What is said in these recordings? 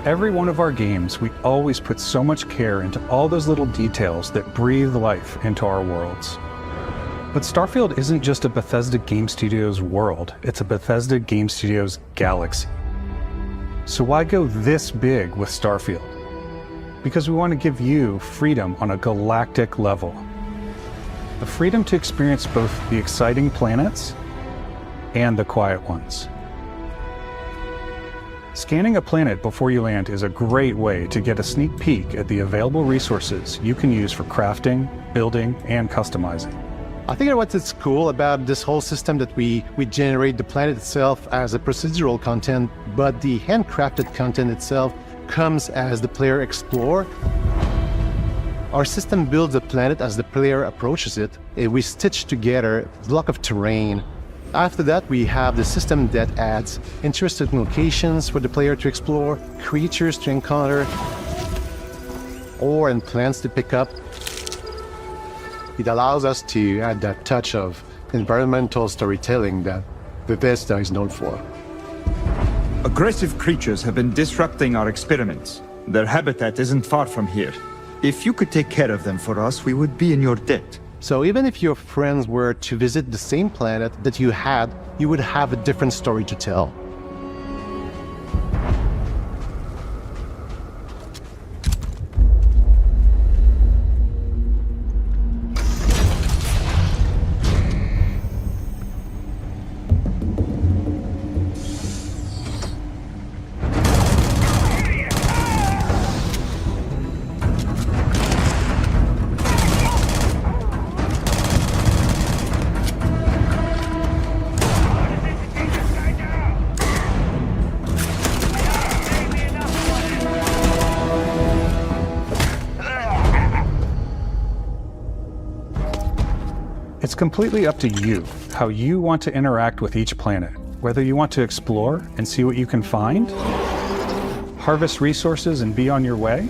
every one of our games, we always put so much care into all those little details that breathe life into our worlds. But Starfield isn't just a Bethesda Game Studios world, it's a Bethesda Game Studios galaxy. So why go this big with Starfield? Because we want to give you freedom on a galactic level. The freedom to experience both the exciting planets and the quiet ones. Scanning a planet before you land is a great way to get a sneak peek at the available resources you can use for crafting, building, and customizing. I think what's cool about this whole system that we generate the planet itself as a procedural content, but the handcrafted content itself comes as the player explore. Our system builds the planet as the player approaches it. We stitch together a block of terrain. After that, we have the system that adds interesting locations for the player to explore, creatures to encounter, ore and plants to pick up. It allows us to add that touch of environmental storytelling that Bethesda is known for. Aggressive creatures have been disrupting our experiments. Their habitat isn't far from here. If you could take care of them for us, we would be in your debt. So even if your friends were to visit the same planet that you had, you would have a different story to tell. It's completely up to you how you want to interact with each planet, whether you want to explore and see what you can find, harvest resources and be on your way,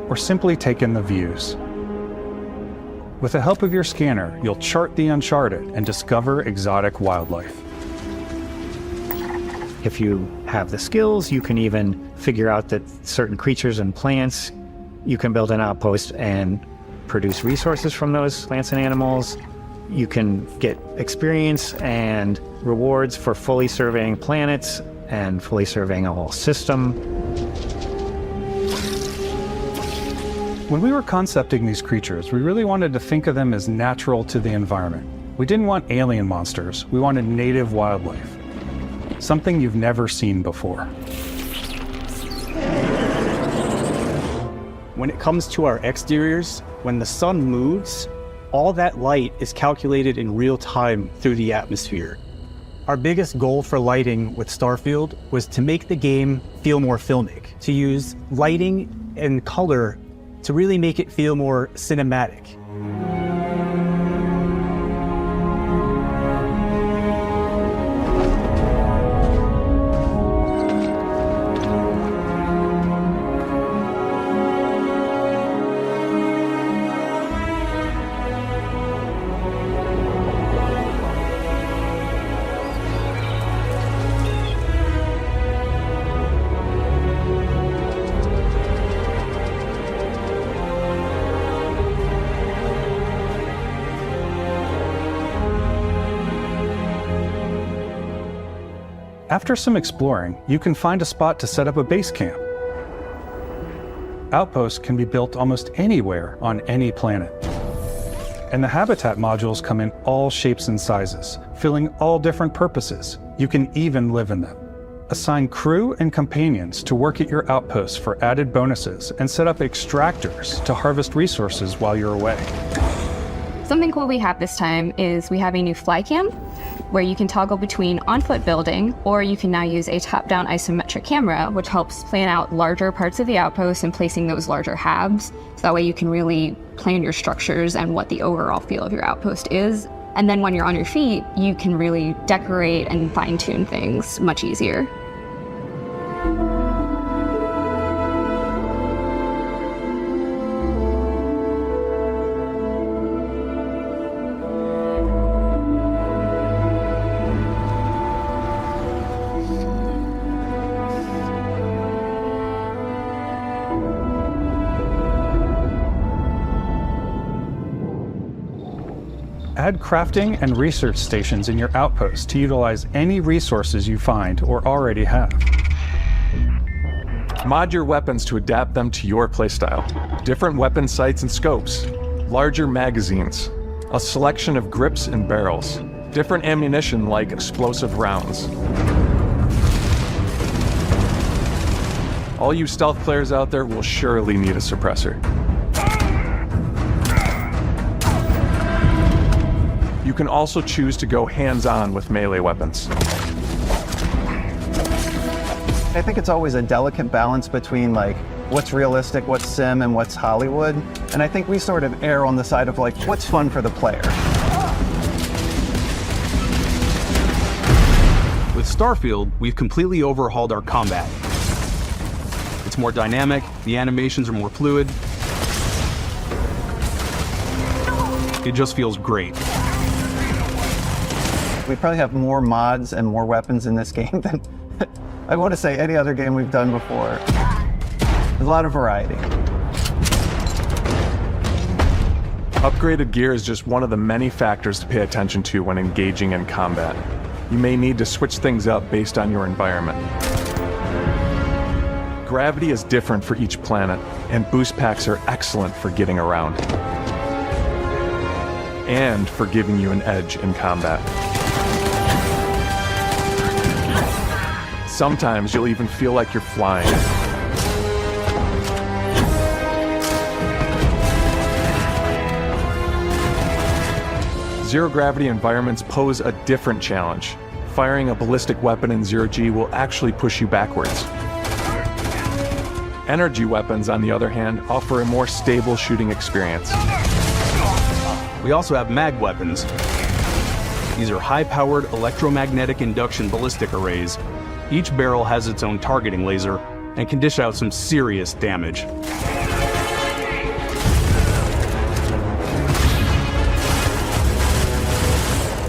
or simply take in the views. With the help of your scanner, you'll chart the uncharted and discover exotic wildlife. If you have the skills, you can even figure out that certain creatures and plants, you can build an outpost and produce resources from those plants and animals. You can get experience and rewards for fully surveying planets and fully surveying a whole system. When we were concepting these creatures, we really wanted to think of them as natural to the environment. We didn't want alien monsters, we wanted native wildlife. Something you've never seen before. When it comes to our exteriors, when the sun moves, all that light is calculated in real time through the atmosphere. Our biggest goal for lighting with Starfield was to make the game feel more filmic, to use lighting and color to really make it feel more cinematic. After some exploring, you can find a spot to set up a base camp. Outposts can be built almost anywhere on any planet. And the habitat modules come in all shapes and sizes, filling all different purposes. You can even live in them. Assign crew and companions to work at your outposts for added bonuses and set up extractors to harvest resources while you're away. Something cool we have this time is we have a new fly cam where you can toggle between on-foot building, or you can now use a top-down isometric camera, which helps plan out larger parts of the outpost and placing those larger halves. So that way you can really plan your structures and what the overall feel of your outpost is. And then when you're on your feet, you can really decorate and fine-tune things much easier. Add crafting and research stations in your outposts to utilize any resources you find or already have. Mod your weapons to adapt them to your playstyle. Different weapon sights and scopes, larger magazines, a selection of grips and barrels, different ammunition like explosive rounds. All you stealth players out there will surely need a suppressor. You can also choose to go hands-on with melee weapons. I think it's always a delicate balance between like what's realistic, what's sim, and what's Hollywood. And I think we sort of err on the side of like what's fun for the player. With Starfield, we've completely overhauled our combat. It's more dynamic, the animations are more fluid. It just feels great. We probably have more mods and more weapons in this game than I want to say any other game we've done before. There's a lot of variety. Upgraded gear is just one of the many factors to pay attention to when engaging in combat. You may need to switch things up based on your environment. Gravity is different for each planet, and boost packs are excellent for getting around. And for giving you an edge in combat. Sometimes you'll even feel like you're flying. Zero-gravity environments pose a different challenge. Firing a ballistic weapon in zero-G will actually push you backwards. Energy weapons, on the other hand, offer a more stable shooting experience. We also have mag weapons. These are high-powered electromagnetic induction ballistic arrays. Each barrel has its own targeting laser and can dish out some serious damage.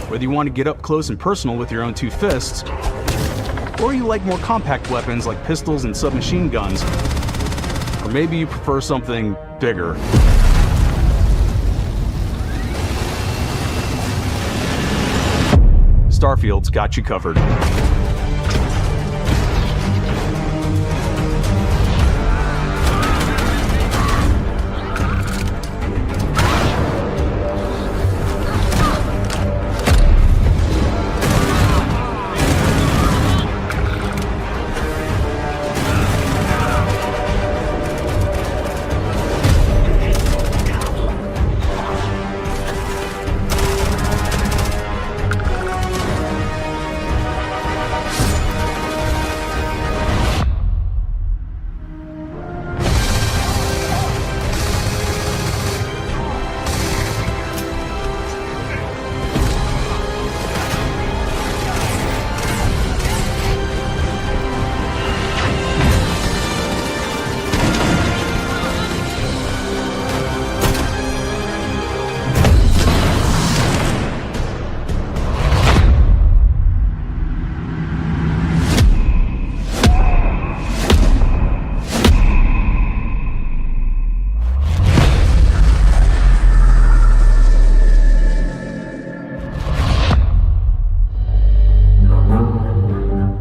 Whether you want to get up close and personal with your own two fists, or you like more compact weapons like pistols and submachine guns, or maybe you prefer something bigger. Starfield's got you covered.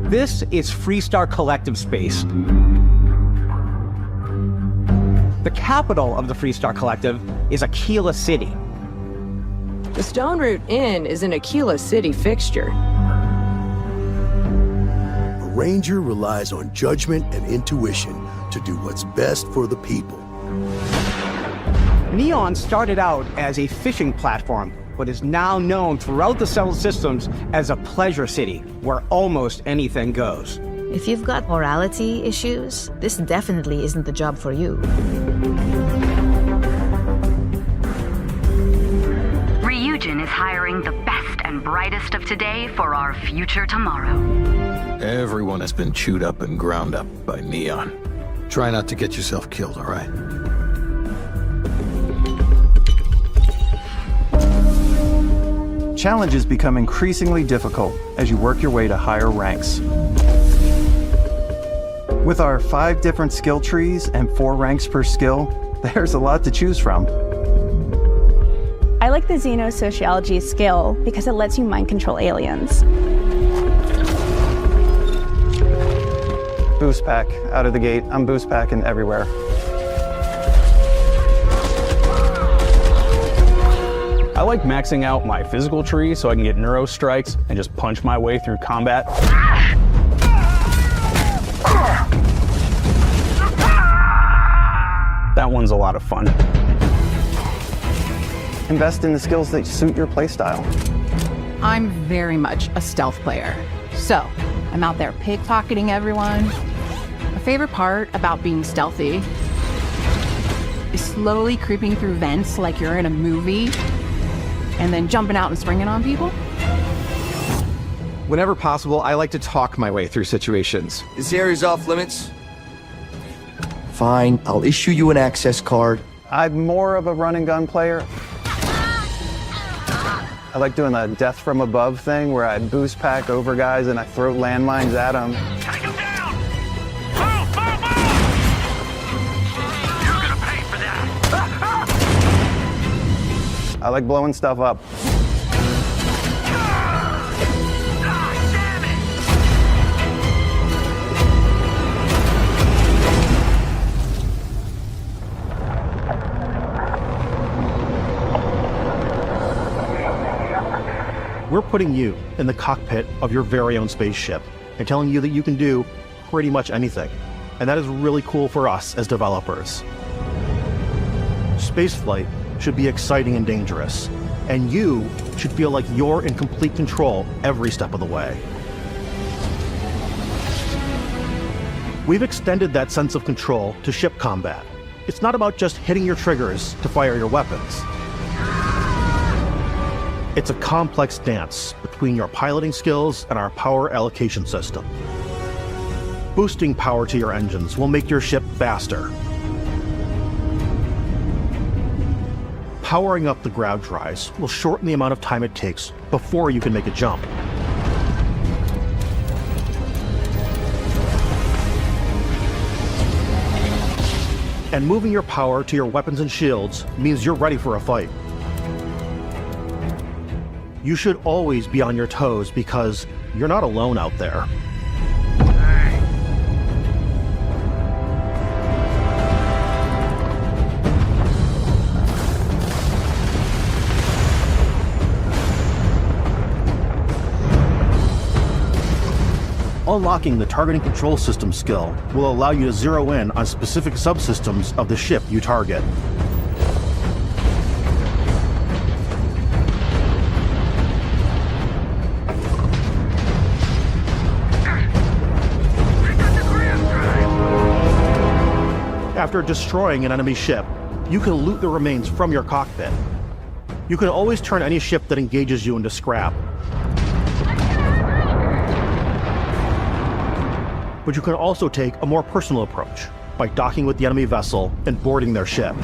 This is Freestar Collective Space. The capital of the Freestar Collective is Aquila City. The Stone Root Inn is an Aquila City fixture. A ranger relies on judgment and intuition to do what's best for the people. Neon started out as a fishing platform, but is now known throughout the Settled Systems as a pleasure city, where almost anything goes. If you've got morality issues, this definitely isn't the job for you. Ryujin is hiring the best and brightest of today for our future tomorrow. Everyone has been chewed up and ground up by Neon. Try not to get yourself killed, all right? Challenges become increasingly difficult as you work your way to higher ranks. With our 5 different skill trees and 4 ranks per skill, there's a lot to choose from. I like the xenosociology skill because it lets you mind control aliens. Boost pack out of the gate. I'm boost packing everywhere. I like maxing out my physical tree so I can get neuro strikes and just punch my way through combat. That one's a lot of fun. Invest in the skills that suit your playstyle. I'm very much a stealth player. So, I'm out there pickpocketing everyone. My favorite part about being stealthy is slowly creeping through vents like you're in a movie, and then jumping out and springing on people. Whenever possible, I like to talk my way through situations. This area's off limits. Fine, I'll issue you an access card. I'm more of a run and gun player. I like doing the death from above thing where I boost pack over guys and I throw landmines at them. Take him down! Move, move, move! You're gonna pay for that! I like blowing stuff up. We're putting you in the cockpit of your very own spaceship and telling you that you can do pretty much anything. And that is really cool for us as developers. Spaceflight should be exciting and dangerous, and you should feel like you're in complete control every step of the way. We've extended that sense of control to ship combat. It's not about just hitting your triggers to fire your weapons. It's a complex dance between your piloting skills and our power allocation system. Boosting power to your engines will make your ship faster. Powering up the ground drives will shorten the amount of time it takes before you can make a jump. And moving your power to your weapons and shields means you're ready for a fight. You should always be on your toes because you're not alone out there. Unlocking the targeting control system skill will allow you to zero in on specific subsystems of the ship you target. After destroying an enemy ship, you can loot the remains from your cockpit. You can always turn any ship that engages you into scrap. But you can also take a more personal approach by docking with the enemy vessel and boarding their ship.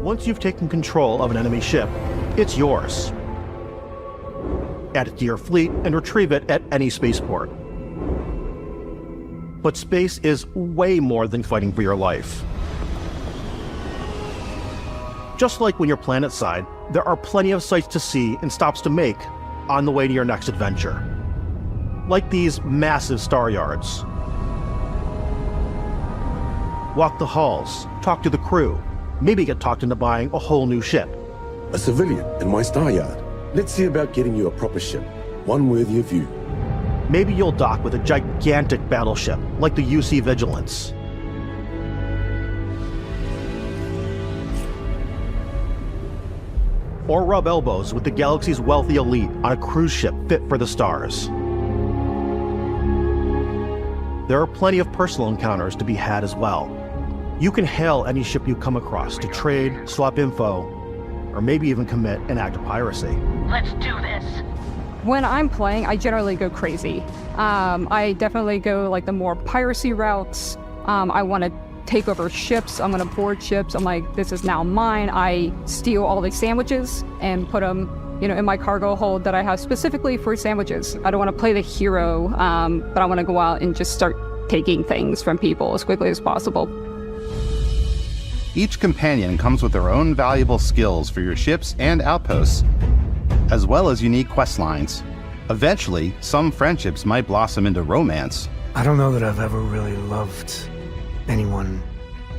Once you've taken control of an enemy ship, it's yours. Add it to your fleet and retrieve it at any spaceport. But space is way more than fighting for your life. Just like when you're planetside, there are plenty of sights to see and stops to make on the way to your next adventure. Like these massive star yards. Walk the halls, talk to the crew, maybe get talked into buying a whole new ship. A civilian in my star yard. Let's see about getting you a proper ship, one worthy of you. Maybe you'll dock with a gigantic battleship, like the UC Vigilance. Or rub elbows with the galaxy's wealthy elite on a cruise ship fit for the stars. There are plenty of personal encounters to be had as well. You can hail any ship you come across to trade, swap info, or maybe even commit an act of piracy. Let's do this. When I'm playing, I generally go crazy. I definitely go like the more piracy routes. I want to take over ships. I'm going to board ships. I'm like, this is now mine. I steal all these sandwiches and put them in my cargo hold that I have specifically for sandwiches. I don't want to play the hero, but I want to go out and just start taking things from people as quickly as possible. Each companion comes with their own valuable skills for your ships and outposts, as well as unique quest lines. Eventually, some friendships might blossom into romance. I don't know that I've ever really loved anyone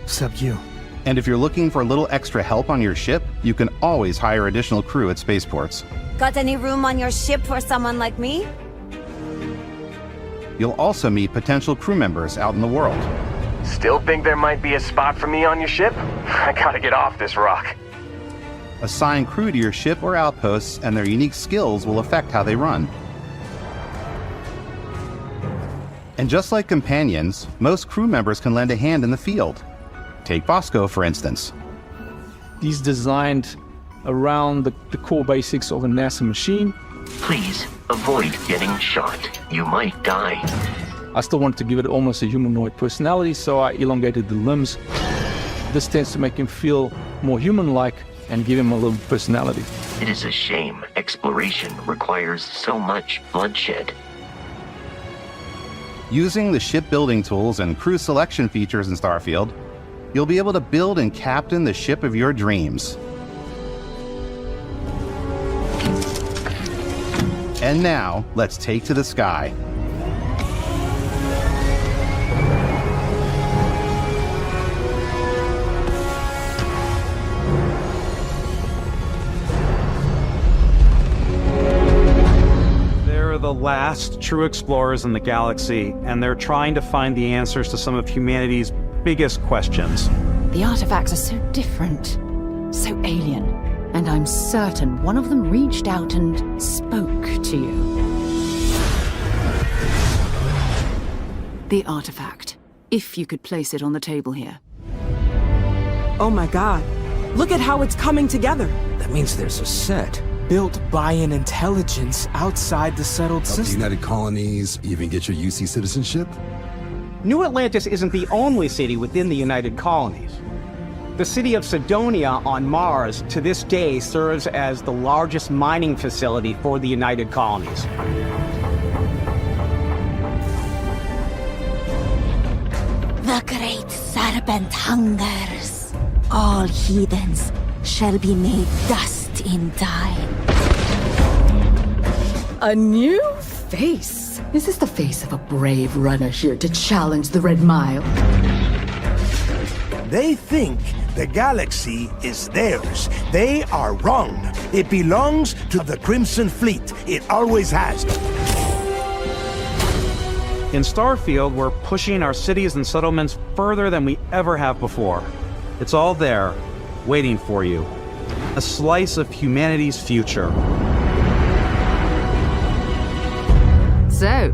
except you. And if you're looking for a little extra help on your ship, you can always hire additional crew at spaceports. Got any room on your ship for someone like me? You'll also meet potential crew members out in the world. Still think there might be a spot for me on your ship? I gotta get off this rock. Assign crew to your ship or outposts, and their unique skills will affect how they run. And just like companions, most crew members can lend a hand in the field. Take Bosco, for instance. He's designed around the core basics of a NASA machine. Please, avoid getting shot. You might die. I still wanted to give it almost a humanoid personality, so I elongated the limbs. This tends to make him feel more human-like and give him a little personality. It is a shame exploration requires so much bloodshed. Using the shipbuilding tools and crew selection features in Starfield, you'll be able to build and captain the ship of your dreams. And now, let's take to the sky. They're the last true explorers in the galaxy, and they're trying to find the answers to some of humanity's biggest questions. The artifacts are so different, so alien, and I'm certain one of them reached out and spoke to you. The artifact, if you could place it on the table here. Oh my god, look at how it's coming together. That means there's a set built by an intelligence outside the settled system. The United Colonies even get your UC citizenship? New Atlantis isn't the only city within the United Colonies. The city of Sidonia on Mars to this day serves as the largest mining facility for the United Colonies. The great serpent hungers. All heathens shall be made dust in time. A new face. Is this the face of a brave runner here to challenge the Red Mile? They think the galaxy is theirs. They are wrong. It belongs to the Crimson Fleet. It always has. In Starfield, we're pushing our cities and settlements further than we ever have before. It's all there, waiting for you. A slice of humanity's future. So,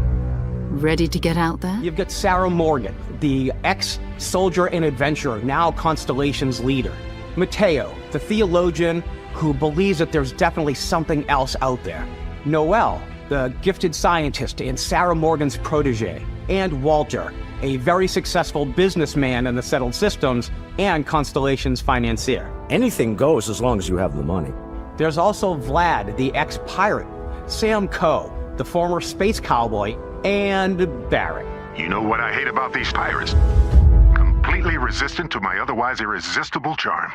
ready to get out there? You've got Sarah Morgan, the ex-soldier and adventurer, now Constellation's leader. Mateo, the theologian who believes that there's definitely something else out there. Noel, the gifted scientist and Sarah Morgan's protege. And Walter, a very successful businessman in the settled systems and Constellation's financier. Anything goes as long as you have the money. There's also Vlad, the ex-pirate, Sam Coe, the former space cowboy, and Barrett. You know what I hate about these pirates? Completely resistant to my otherwise irresistible charm.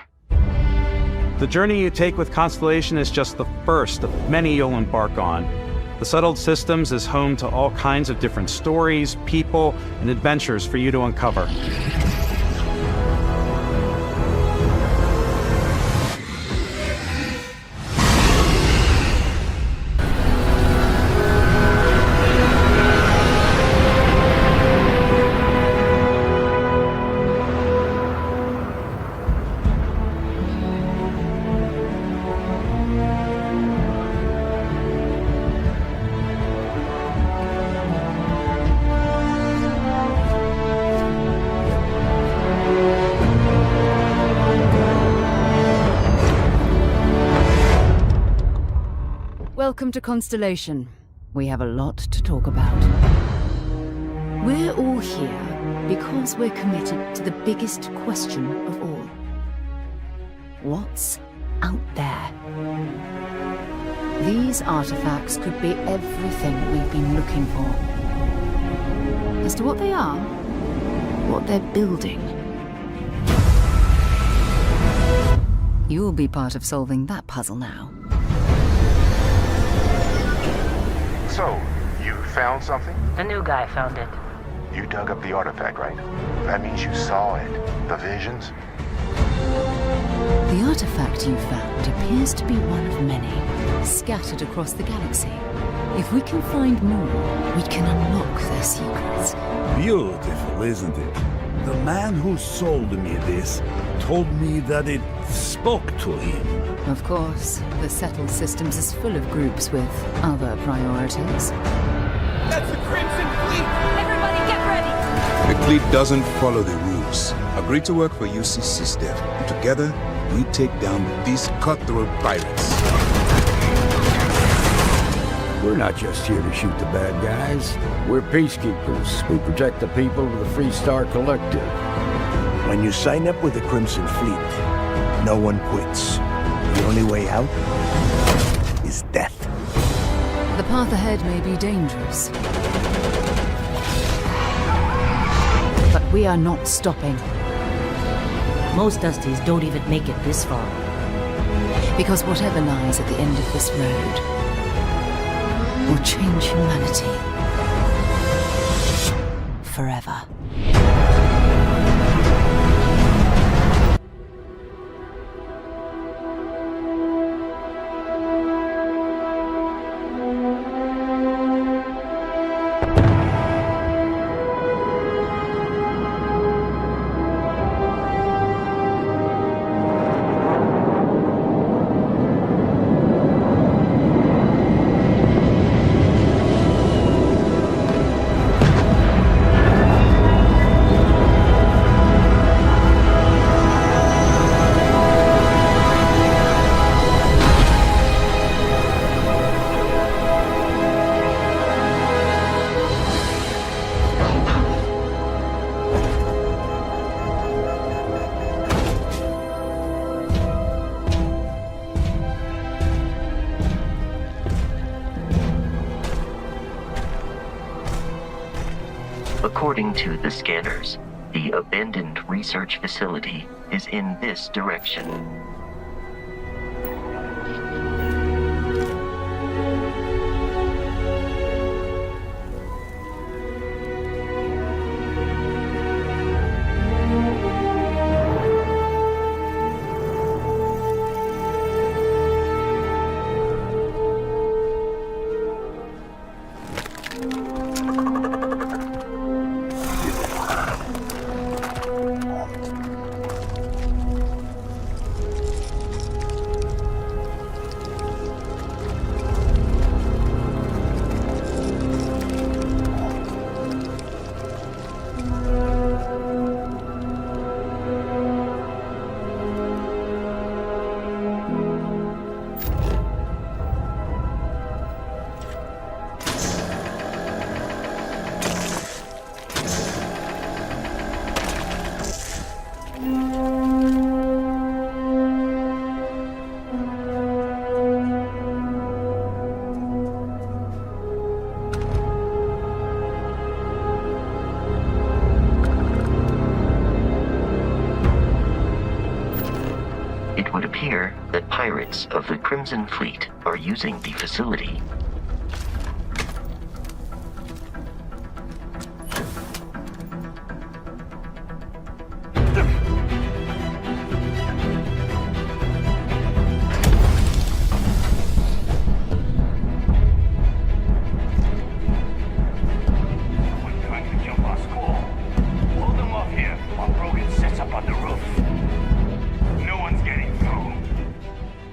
The journey you take with Constellation is just the first of many you'll embark on. The Settled Systems is home to all kinds of different stories, people, and adventures for you to uncover. Welcome to Constellation. We have a lot to talk about. We're all here because we're committed to the biggest question of all. What's out there? These artifacts could be everything we've been looking for. As to what they are, what they're building, you'll be part of solving that puzzle now. So, you found something? The new guy found it. You dug up the artifact, right? That means you saw it. The visions? The artifact you found appears to be one of many, scattered across the galaxy. If we can find more, we can unlock their secrets. Beautiful, isn't it? The man who sold me this told me that it spoke to him. Of course, the Settled Systems is full of groups with other priorities. That's the Crimson Fleet! Everybody get ready! The fleet doesn't follow the rules. Agree to work for UCC staff. Together, we take down these cutthroat pirates. We're not just here to shoot the bad guys. We're peacekeepers. We protect the people of the Free Star Collective. When you sign up with the Crimson Fleet, no one quits. The only way out is death. The path ahead may be dangerous, but we are not stopping. Most Dusties don't even make it this far. Because whatever lies at the end of this road will change humanity forever. According to the scanners, the abandoned research facility is in this direction. It would appear that pirates of the Crimson Fleet are using the facility.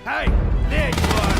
Hey, there you are!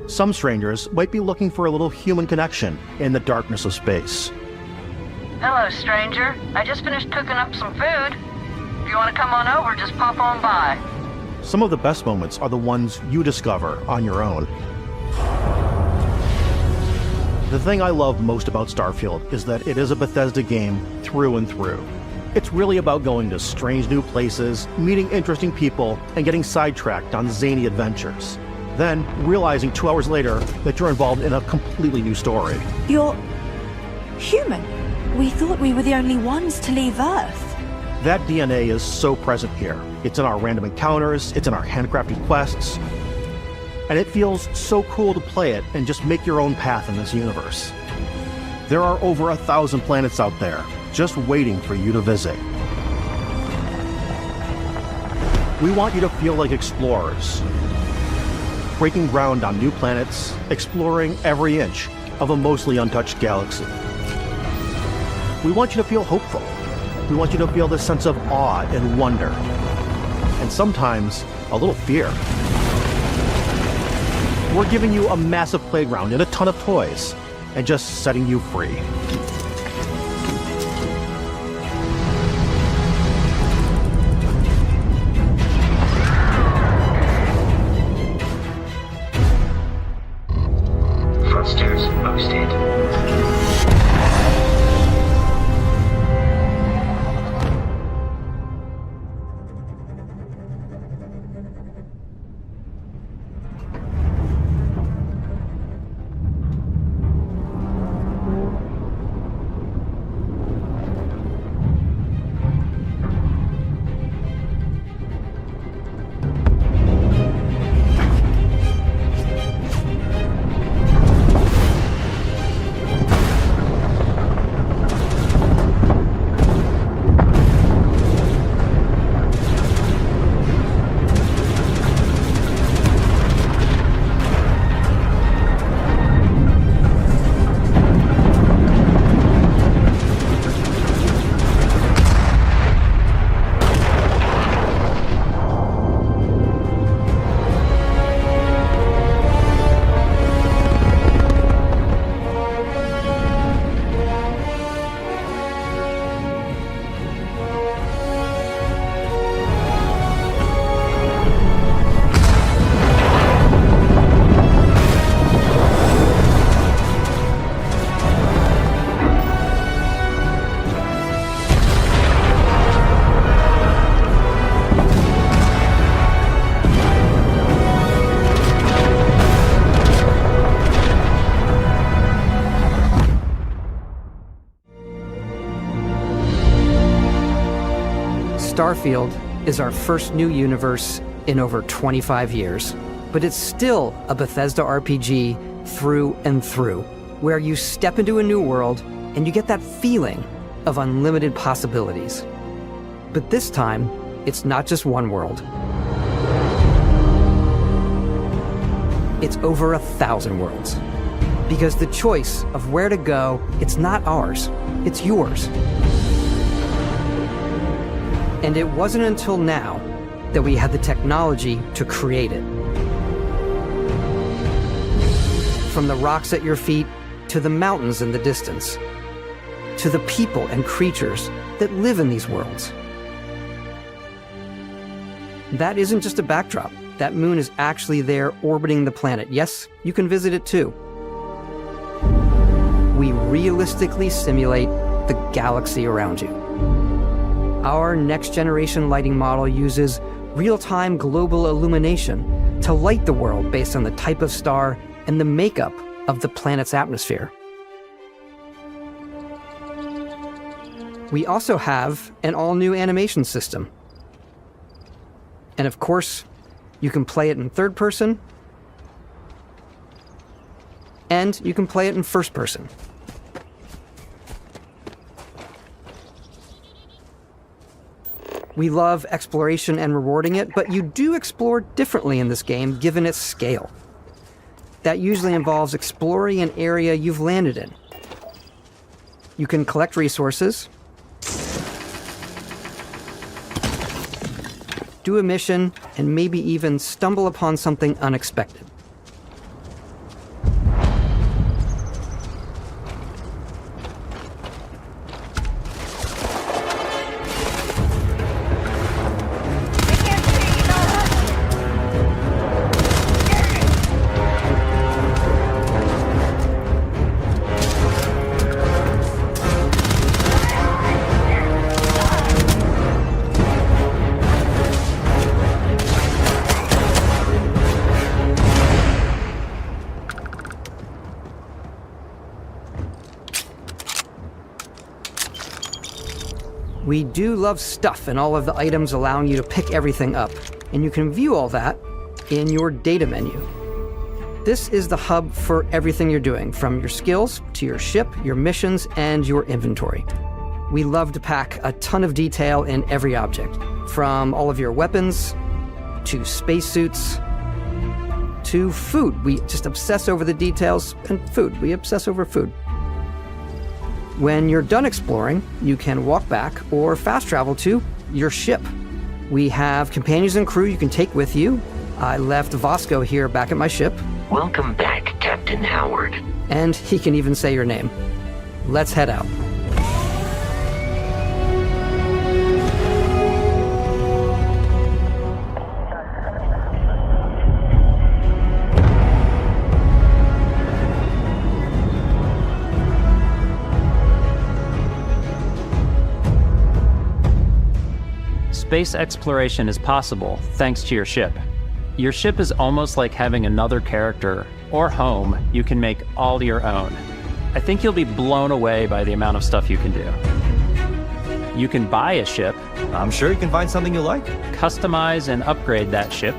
Some strangers might be looking for a little human connection in the darkness of space. Hello, stranger. I just finished cooking up some food. If you want to come on over, just pop on by. Some of the best moments are the ones you discover on your own. The thing I love most about Starfield is that it is a Bethesda game through and through. It's really about going to strange new places, meeting interesting people, and getting sidetracked on zany adventures. Then, realizing 2 hours later that you're involved in a completely new story. You're human. We thought we were the only ones to leave Earth. That DNA is so present here. It's in our random encounters, it's in our handcrafted quests, and it feels so cool to play it and just make your own path in this universe. There are over 1,000 planets out there, just waiting for you to visit. We want you to feel like explorers, breaking ground on new planets, exploring every inch of a mostly untouched galaxy. We want you to feel hopeful. We want you to feel this sense of awe and wonder, and sometimes a little fear. We're giving you a massive playground and a ton of toys, and just setting you free. Thrusters boosted. Starfield is our first new universe in over 25 years, but it's still a Bethesda RPG through and through, where you step into a new world and you get that feeling of unlimited possibilities. But this time, it's not just one world. It's over 1,000 worlds. Because the choice of where to go, it's not ours, it's yours. And it wasn't until now that we had the technology to create it. From the rocks at your feet, to the mountains in the distance, to the people and creatures that live in these worlds. That isn't just a backdrop. That moon is actually there orbiting the planet. Yes, you can visit it too. We realistically simulate the galaxy around you. Our next-generation lighting model uses real-time global illumination to light the world based on the type of star and the makeup of the planet's atmosphere. We also have an all-new animation system. And of course, you can play it in third person, and you can play it in first person. We love exploration and rewarding it, but you do explore differently in this game given its scale. That usually involves exploring an area you've landed in. You can collect resources, do a mission, and maybe even stumble upon something unexpected. We do love stuff and all of the items allowing you to pick everything up, and you can view all that in your data menu. This is the hub for everything you're doing, from your skills to your ship, your missions, and your inventory. We love to pack a ton of detail in every object, from all of your weapons, to spacesuits, to food. We just obsess over the details, and food. We obsess over food. When you're done exploring, you can walk back or fast travel to your ship. We have companions and crew you can take with you. I left Vasco here back at my ship. Welcome back, Captain Howard. And he can even say your name. Let's head out. Space exploration is possible thanks to your ship. Your ship is almost like having another character or home you can make all your own. I think you'll be blown away by the amount of stuff you can do. You can buy a ship. I'm sure you can find something you like. Customize and upgrade that ship.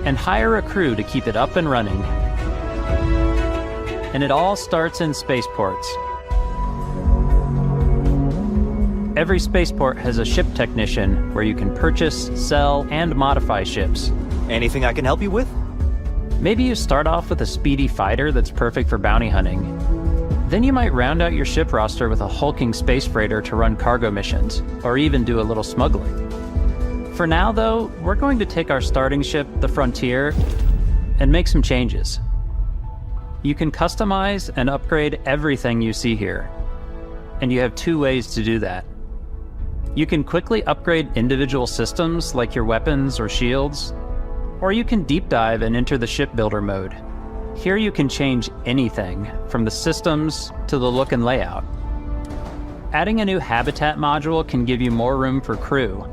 And hire a crew to keep it up and running. And it all starts in spaceports. Every spaceport has a ship technician where you can purchase, sell, and modify ships. Anything I can help you with? Maybe you start off with a speedy fighter that's perfect for bounty hunting. Then you might round out your ship roster with a hulking space freighter to run cargo missions, or even do a little smuggling. For now, though, we're going to take our starting ship, the Frontier, and make some changes. You can customize and upgrade everything you see here, and you have two ways to do that. You can quickly upgrade individual systems like your weapons or shields, or you can deep dive and enter the shipbuilder mode. Here you can change anything, from the systems to the look and layout. Adding a new habitat module can give you more room for crew.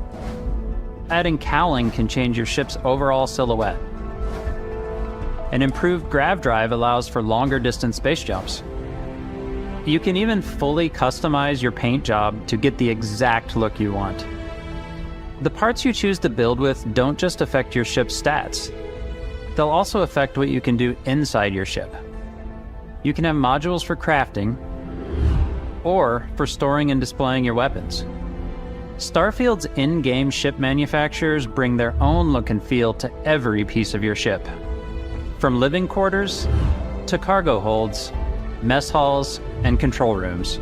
Adding cowling can change your ship's overall silhouette. An improved grav drive allows for longer distance space jumps. You can even fully customize your paint job to get the exact look you want. The parts you choose to build with don't just affect your ship's stats. They'll also affect what you can do inside your ship. You can have modules for crafting, or for storing and displaying your weapons. Starfield's in-game ship manufacturers bring their own look and feel to every piece of your ship. From living quarters to cargo holds, mess halls, and control rooms.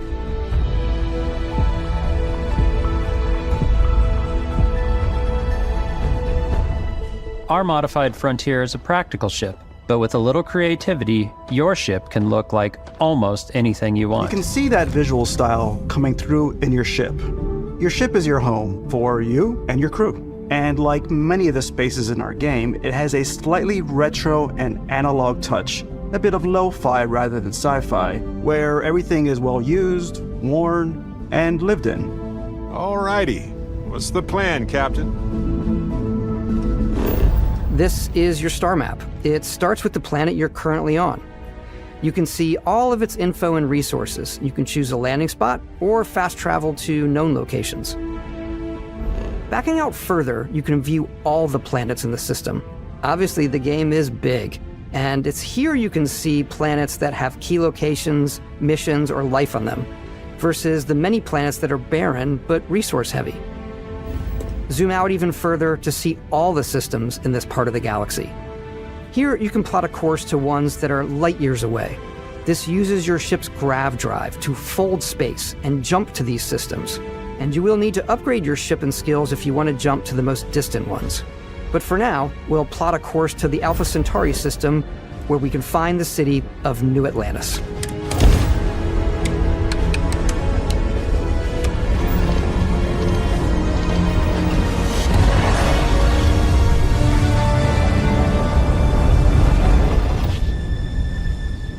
Our modified Frontier is a practical ship, but with a little creativity, your ship can look like almost anything you want. You can see that visual style coming through in your ship. Your ship is your home for you and your crew. And like many of the spaces in our game, it has a slightly retro and analog touch. A bit of lo-fi rather than sci-fi, where everything is well used, worn, and lived in. Alrighty. What's the plan, Captain? This is your star map. It starts with the planet you're currently on. You can see all of its info and resources. You can choose a landing spot or fast travel to known locations. Backing out further, you can view all the planets in the system. Obviously, the game is big. And it's here you can see planets that have key locations, missions, or life on them, versus the many planets that are barren but resource heavy. Zoom out even further to see all the systems in this part of the galaxy. Here you can plot a course to ones that are light years away. This uses your ship's grav drive to fold space and jump to these systems. And you will need to upgrade your ship and skills if you want to jump to the most distant ones. But for now, we'll plot a course to the Alpha Centauri system, where we can find the city of New Atlantis.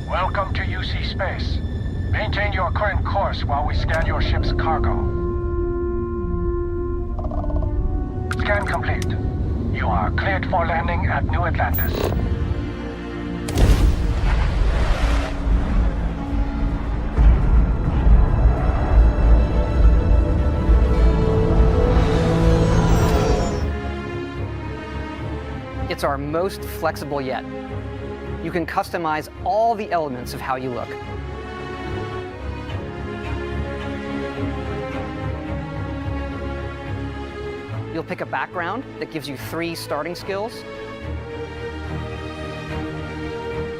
Welcome to UC Space. Maintain your current course while we scan your ship's cargo. Scan complete. You are cleared for landing at New Atlantis. It's our most flexible yet. You can customize all the elements of how you look. You'll pick a background that gives you 3 starting skills.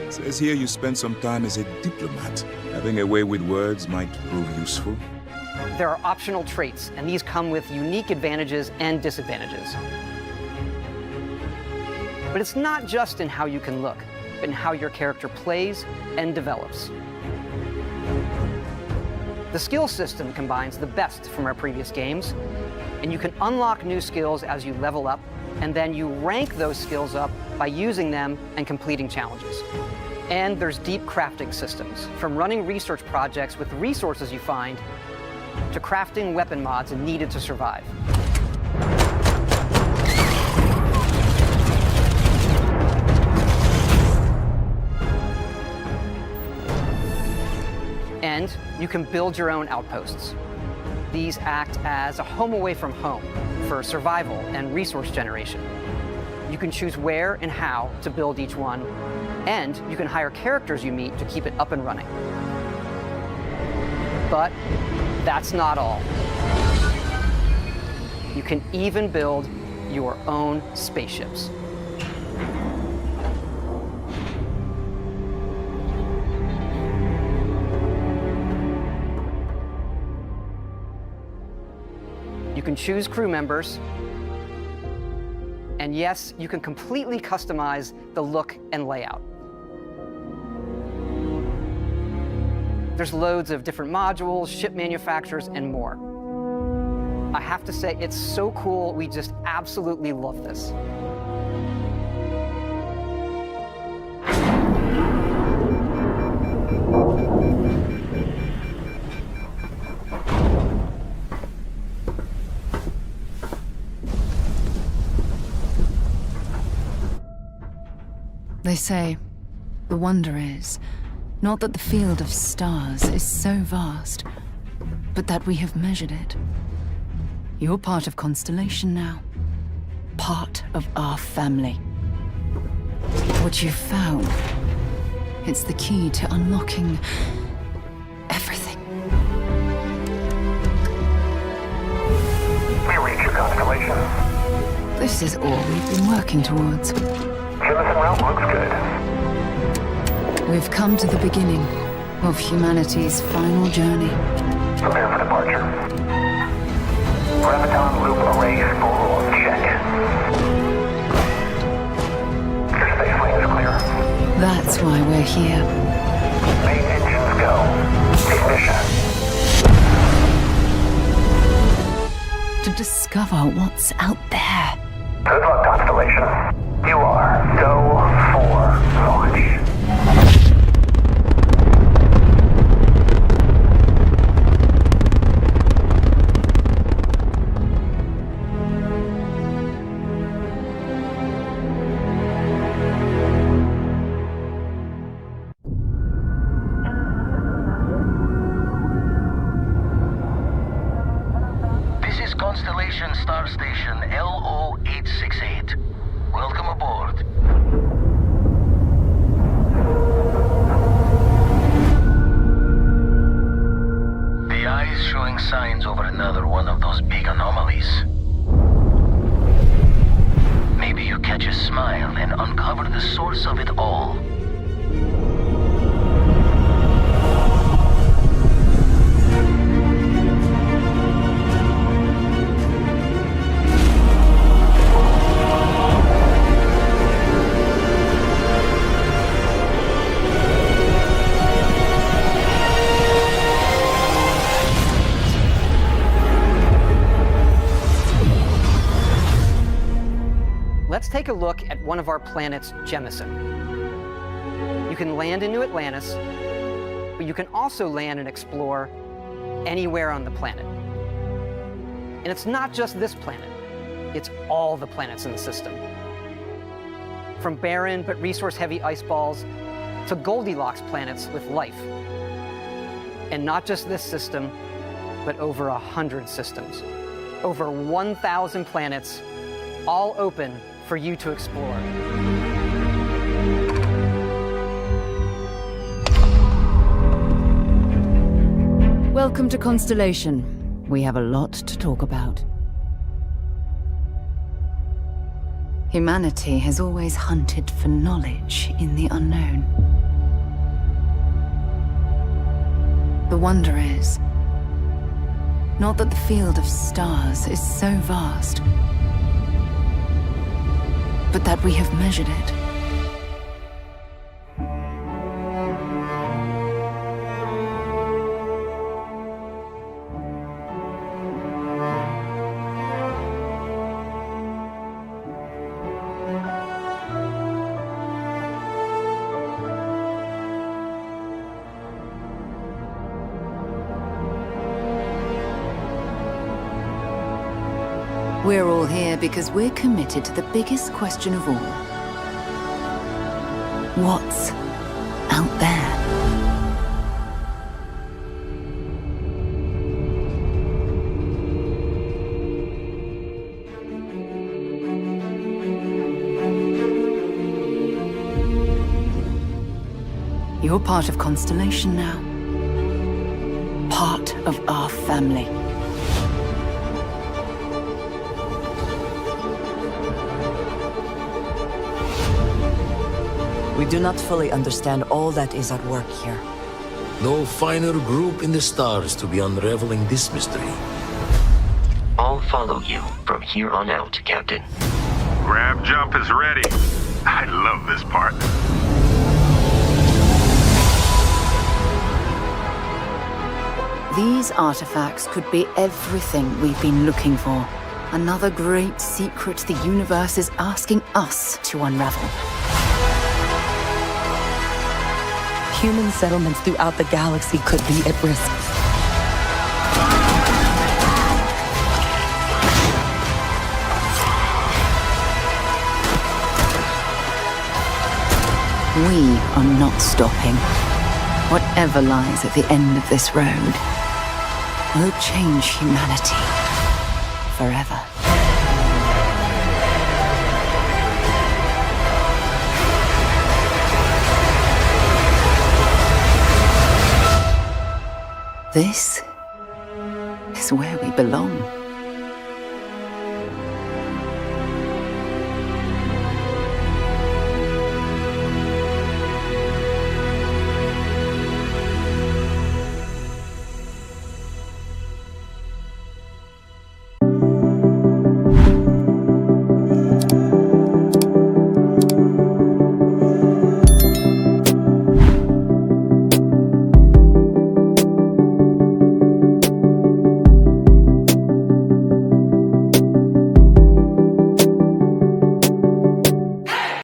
It says here you spent some time as a diplomat. Having a way with words might prove useful. There are optional traits, and these come with unique advantages and disadvantages. But it's not just in how you can look, but in how your character plays and develops. The skill system combines the best from our previous games, and you can unlock new skills as you level up, and then you rank those skills up by using them and completing challenges. And there's deep crafting systems, from running research projects with the resources you find, to crafting weapon mods needed to survive. And you can build your own outposts. These act as a home away from home for survival and resource generation. You can choose where and how to build each one, and you can hire characters you meet to keep it up and running. But that's not all. You can even build your own spaceships. You can choose crew members, and yes, you can completely customize the look and layout. There's loads of different modules, ship manufacturers, and more. I have to say, it's so cool. We just absolutely love this. They say, the wonder is, not that the field of stars is so vast, but that we have measured it. You're part of Constellation now. Part of our family. What you've found, it's the key to unlocking everything. We reach your constellation. This is all we've been working towards. Jemison route looks good. We've come to the beginning of humanity's final journey. Prepare for departure. Graviton loop array full check. Your space lane is clear. That's why we're here. Main engines go. Ignition. To discover what's out there. Good luck, Constellation. You are go for launch. This is Constellation Star Station LO-868. Welcome aboard. The eye is showing signs over another one of those big anomalies. Maybe you catch a smile and uncover the source of it all. Let's take a look at one of our planets, Jemison. You can land into Atlantis, but you can also land and explore anywhere on the planet. And it's not just this planet, it's all the planets in the system. From barren but resource-heavy ice balls to Goldilocks planets with life. And not just this system, but over 100 systems. Over 1,000 planets, all open for you to explore. Welcome to Constellation. We have a lot to talk about. Humanity has always hunted for knowledge in the unknown. The wonder is, not that the field of stars is so vast, but that we have measured it. We're all here because we're committed to the biggest question of all. What's out there? You're part of Constellation now. Part of our family. We do not fully understand all that is at work here. No finer group in the stars to be unraveling this mystery. I'll follow you from here on out, Captain. Grab jump is ready. I love this part. These artifacts could be everything we've been looking for. Another great secret the universe is asking us to unravel. Human settlements throughout the galaxy could be at risk. We are not stopping. Whatever lies at the end of this road will change humanity forever. This is where we belong.